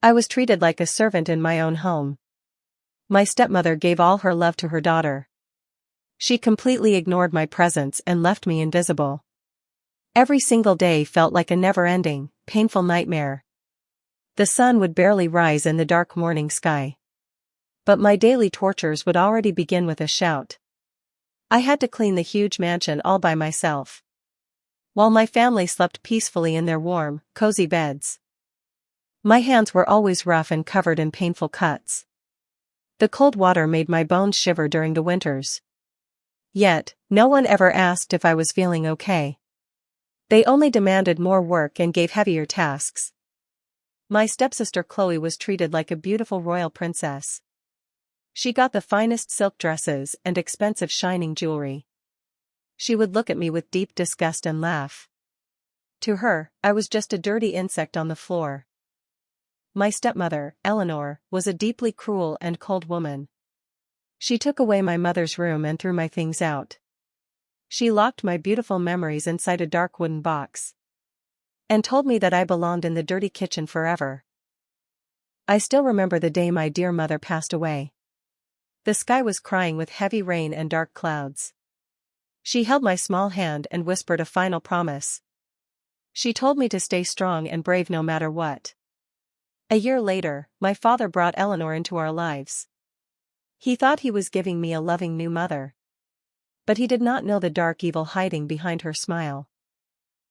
I was treated like a servant in my own home. My stepmother gave all her love to her daughter. She completely ignored my presence and left me invisible. Every single day felt like a never-ending, painful nightmare. The sun would barely rise in the dark morning sky. But my daily tortures would already begin with a shout. I had to clean the huge mansion all by myself, while my family slept peacefully in their warm, cozy beds. My hands were always rough and covered in painful cuts. The cold water made my bones shiver during the winters. Yet, no one ever asked if I was feeling okay. They only demanded more work and gave heavier tasks. My stepsister Chloe was treated like a beautiful royal princess. She got the finest silk dresses and expensive shining jewelry. She would look at me with deep disgust and laugh. To her, I was just a dirty insect on the floor. My stepmother, Eleanor, was a deeply cruel and cold woman. She took away my mother's room and threw my things out. She locked my beautiful memories inside a dark wooden box, and told me that I belonged in the dirty kitchen forever. I still remember the day my dear mother passed away. The sky was crying with heavy rain and dark clouds. She held my small hand and whispered a final promise. She told me to stay strong and brave no matter what. A year later, my father brought Eleanor into our lives. He thought he was giving me a loving new mother. But he did not know the dark evil hiding behind her smile.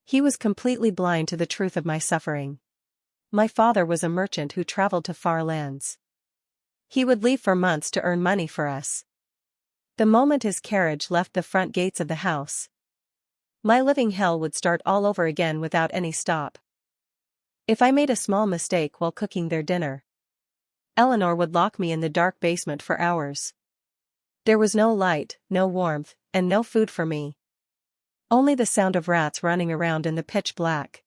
He was completely blind to the truth of my suffering. My father was a merchant who traveled to far lands. He would leave for months to earn money for us. The moment his carriage left the front gates of the house, my living hell would start all over again without any stop. If I made a small mistake while cooking their dinner, Eleanor would lock me in the dark basement for hours. There was no light, no warmth, and no food for me. Only the sound of rats running around in the pitch black.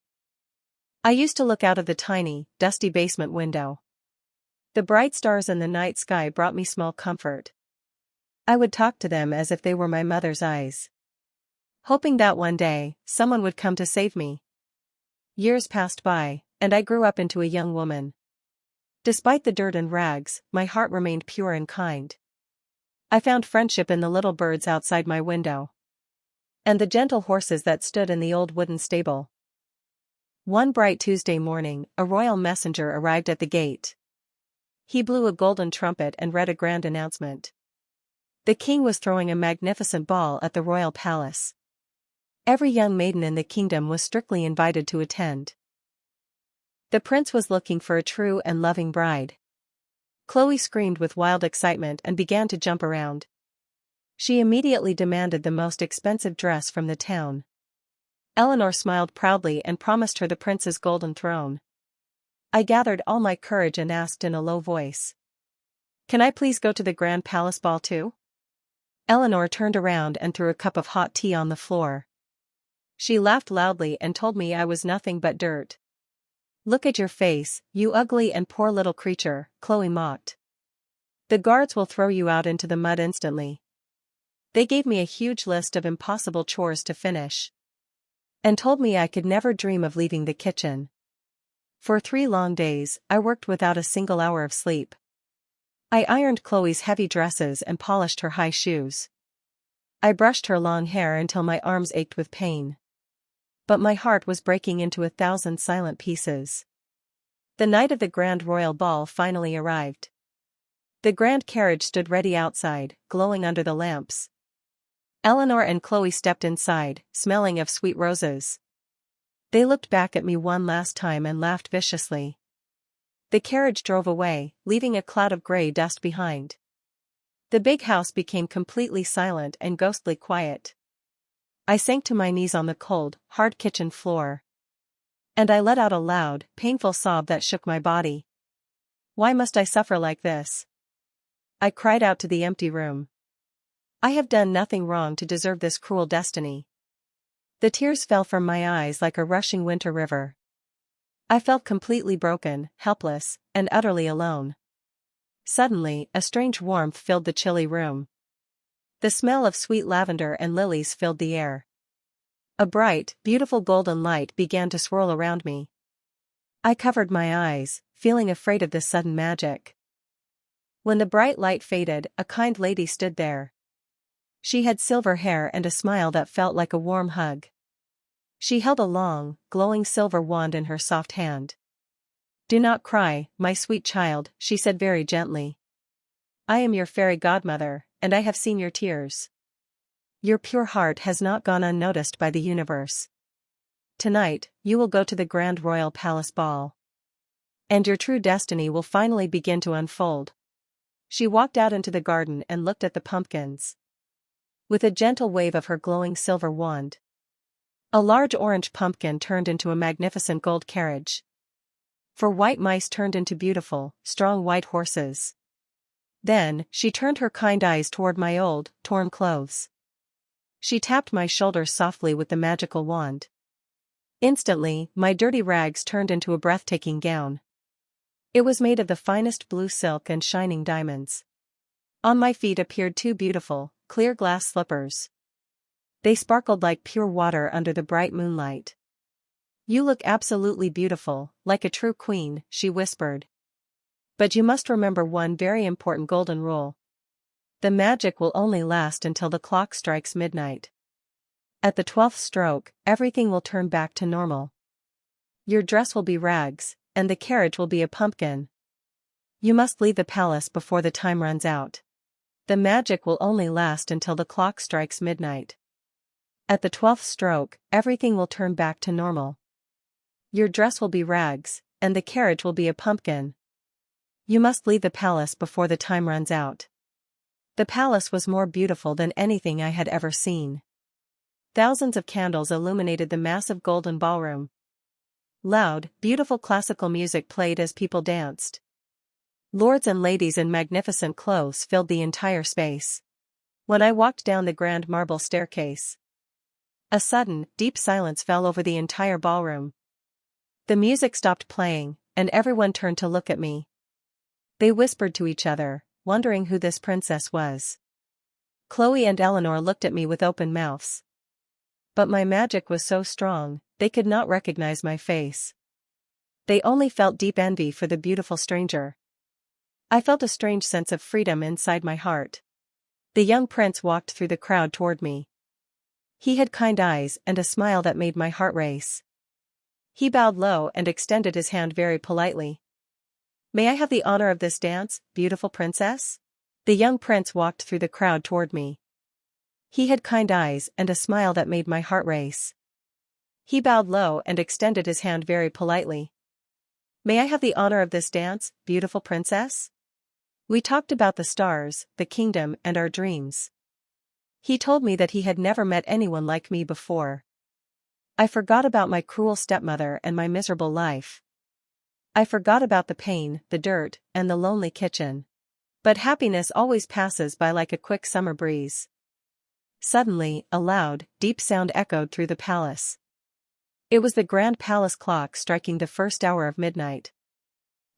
I used to look out of the tiny, dusty basement window. The bright stars in the night sky brought me small comfort. I would talk to them as if they were my mother's eyes, hoping that one day, someone would come to save me. Years passed by, and I grew up into a young woman. Despite the dirt and rags, my heart remained pure and kind. I found friendship in the little birds outside my window, and the gentle horses that stood in the old wooden stable. One bright Tuesday morning, a royal messenger arrived at the gate. He blew a golden trumpet and read a grand announcement. The king was throwing a magnificent ball at the royal palace. Every young maiden in the kingdom was strictly invited to attend. The prince was looking for a true and loving bride. Chloe screamed with wild excitement and began to jump around. She immediately demanded the most expensive dress from the town. Eleanor smiled proudly and promised her the prince's golden throne. I gathered all my courage and asked in a low voice, "Can I please go to the grand palace ball too?" Eleanor turned around and threw a cup of hot tea on the floor. She laughed loudly and told me I was nothing but dirt. "Look at your face, you ugly and poor little creature," Chloe mocked. "The guards will throw you out into the mud instantly." They gave me a huge list of impossible chores to finish, and told me I could never dream of leaving the kitchen. For 3 long days, I worked without a single hour of sleep. I ironed Chloe's heavy dresses and polished her high shoes. I brushed her long hair until my arms ached with pain. But my heart was breaking into 1,000 silent pieces. The night of the grand royal ball finally arrived. The grand carriage stood ready outside, glowing under the lamps. Eleanor and Chloe stepped inside, smelling of sweet roses. They looked back at me one last time and laughed viciously. The carriage drove away, leaving a cloud of gray dust behind. The big house became completely silent and ghostly quiet. I sank to my knees on the cold, hard kitchen floor, and I let out a loud, painful sob that shook my body. Why must I suffer like this? I cried out to the empty room. I have done nothing wrong to deserve this cruel destiny. The tears fell from my eyes like a rushing winter river. I felt completely broken, helpless, and utterly alone. Suddenly, a strange warmth filled the chilly room. The smell of sweet lavender and lilies filled the air. A bright, beautiful golden light began to swirl around me. I covered my eyes, feeling afraid of this sudden magic. When the bright light faded, a kind lady stood there. She had silver hair and a smile that felt like a warm hug. She held a long, glowing silver wand in her soft hand. "Do not cry, my sweet child," she said very gently. "I am your fairy godmother, and I have seen your tears. Your pure heart has not gone unnoticed by the universe. Tonight, you will go to the grand royal palace ball. And your true destiny will finally begin to unfold." She walked out into the garden and looked at the pumpkins. With a gentle wave of her glowing silver wand, a large orange pumpkin turned into a magnificent gold carriage. 4 white mice turned into beautiful, strong white horses. Then, she turned her kind eyes toward my old, torn clothes. She tapped my shoulders softly with the magical wand. Instantly, my dirty rags turned into a breathtaking gown. It was made of the finest blue silk and shining diamonds. On my feet appeared 2 beautiful, clear glass slippers. They sparkled like pure water under the bright moonlight. "You look absolutely beautiful, like a true queen," she whispered. "But you must remember one very important golden rule. The magic will only last until the clock strikes midnight. At the 12th stroke, everything will turn back to normal. Your dress will be rags, and the carriage will be a pumpkin. You must leave the palace before the time runs out. The magic will only last until the clock strikes midnight. At the 12th stroke, everything will turn back to normal. Your dress will be rags, and the carriage will be a pumpkin. You must leave the palace before the time runs out." The palace was more beautiful than anything I had ever seen. Thousands of candles illuminated the massive golden ballroom. Loud, beautiful classical music played as people danced. Lords and ladies in magnificent clothes filled the entire space. When I walked down the grand marble staircase, a sudden, deep silence fell over the entire ballroom. The music stopped playing, and everyone turned to look at me. They whispered to each other, wondering who this princess was. Chloe and Eleanor looked at me with open mouths. But my magic was so strong, they could not recognize my face. They only felt deep envy for the beautiful stranger. I felt a strange sense of freedom inside my heart. The young prince walked through the crowd toward me. He had kind eyes and a smile that made my heart race. He bowed low and extended his hand very politely. "May I have the honor of this dance, beautiful princess?" The young prince walked through the crowd toward me. He had kind eyes and a smile that made my heart race. He bowed low and extended his hand very politely. "May I have the honor of this dance, beautiful princess?" We talked about the stars, the kingdom, and our dreams. He told me that he had never met anyone like me before. I forgot about my cruel stepmother and my miserable life. I forgot about the pain, the dirt, and the lonely kitchen. But happiness always passes by like a quick summer breeze. Suddenly, a loud, deep sound echoed through the palace. It was the grand palace clock striking the first hour of midnight.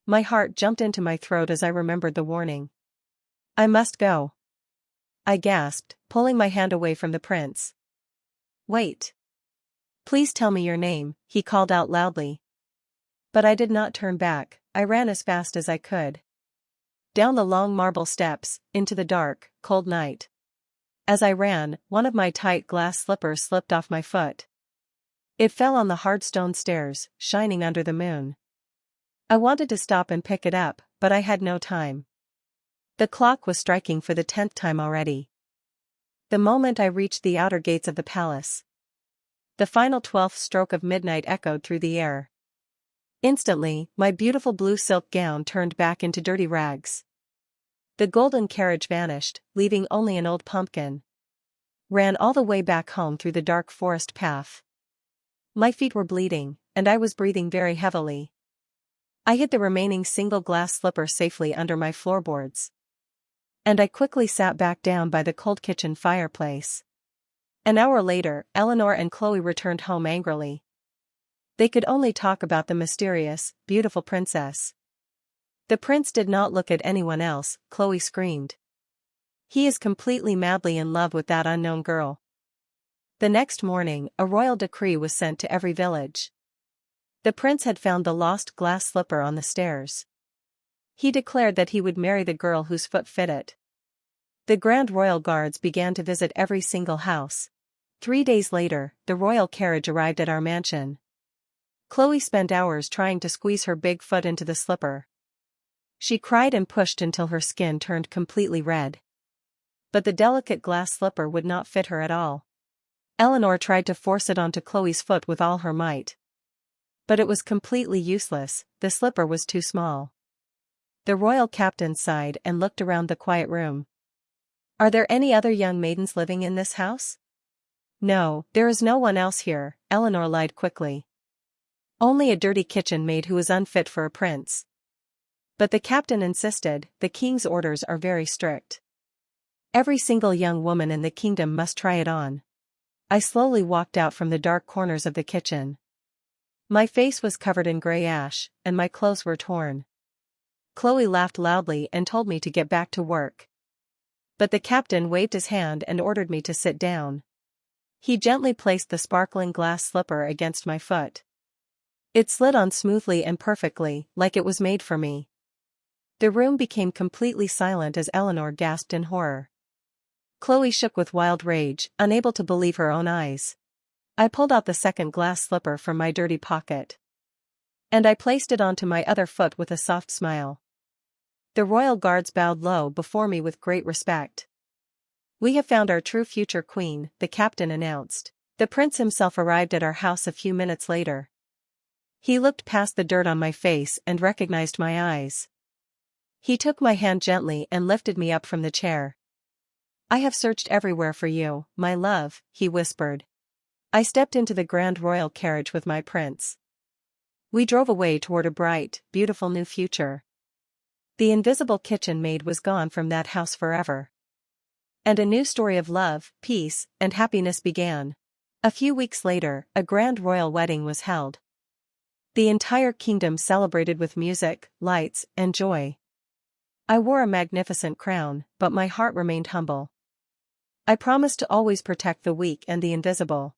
My heart jumped into my throat as I remembered the warning. "I must go," I gasped, pulling my hand away from the prince. "Wait. Please tell me your name," he called out loudly. But I did not turn back. I ran as fast as I could. Down the long marble steps, into the dark, cold night. As I ran, one of my tight glass slippers slipped off my foot. It fell on the hard stone stairs, shining under the moon. I wanted to stop and pick it up, but I had no time. The clock was striking for the 10th time already. The moment I reached the outer gates of the palace, the final 12th stroke of midnight echoed through the air. Instantly, my beautiful blue silk gown turned back into dirty rags. The golden carriage vanished, leaving only an old pumpkin. Ran all the way back home through the dark forest path. My feet were bleeding, and I was breathing very heavily. I hid the remaining single glass slipper safely under my floorboards. And I quickly sat back down by the cold kitchen fireplace. An hour later, Eleanor and Chloe returned home angrily. They could only talk about the mysterious, beautiful princess. "The prince did not look at anyone else," Chloe screamed. "He is completely madly in love with that unknown girl." The next morning, a royal decree was sent to every village. The prince had found the lost glass slipper on the stairs. He declared that he would marry the girl whose foot fit it. The grand royal guards began to visit every single house. 3 days later, the royal carriage arrived at our mansion. Chloe spent hours trying to squeeze her big foot into the slipper. She cried and pushed until her skin turned completely red. But the delicate glass slipper would not fit her at all. Eleanor tried to force it onto Chloe's foot with all her might. But it was completely useless, the slipper was too small. The royal captain sighed and looked around the quiet room. "Are there any other young maidens living in this house?" "No, there is no one else here," Eleanor lied quickly. "Only a dirty kitchen maid who is unfit for a prince." But the captain insisted, "The king's orders are very strict. Every single young woman in the kingdom must try it on." I slowly walked out from the dark corners of the kitchen. My face was covered in gray ash, and my clothes were torn. Chloe laughed loudly and told me to get back to work. But the captain waved his hand and ordered me to sit down. He gently placed the sparkling glass slipper against my foot. It slid on smoothly and perfectly, like it was made for me. The room became completely silent as Eleanor gasped in horror. Chloe shook with wild rage, unable to believe her own eyes. I pulled out the second glass slipper from my dirty pocket. And I placed it onto my other foot with a soft smile. The royal guards bowed low before me with great respect. "We have found our true future queen," the captain announced. The prince himself arrived at our house a few minutes later. He looked past the dirt on my face and recognized my eyes. He took my hand gently and lifted me up from the chair. "I have searched everywhere for you, my love," he whispered. I stepped into the grand royal carriage with my prince. We drove away toward a bright, beautiful new future. The invisible kitchen maid was gone from that house forever. And a new story of love, peace, and happiness began. A few weeks later, a grand royal wedding was held. The entire kingdom celebrated with music, lights, and joy. I wore a magnificent crown, but my heart remained humble. I promised to always protect the weak and the invisible.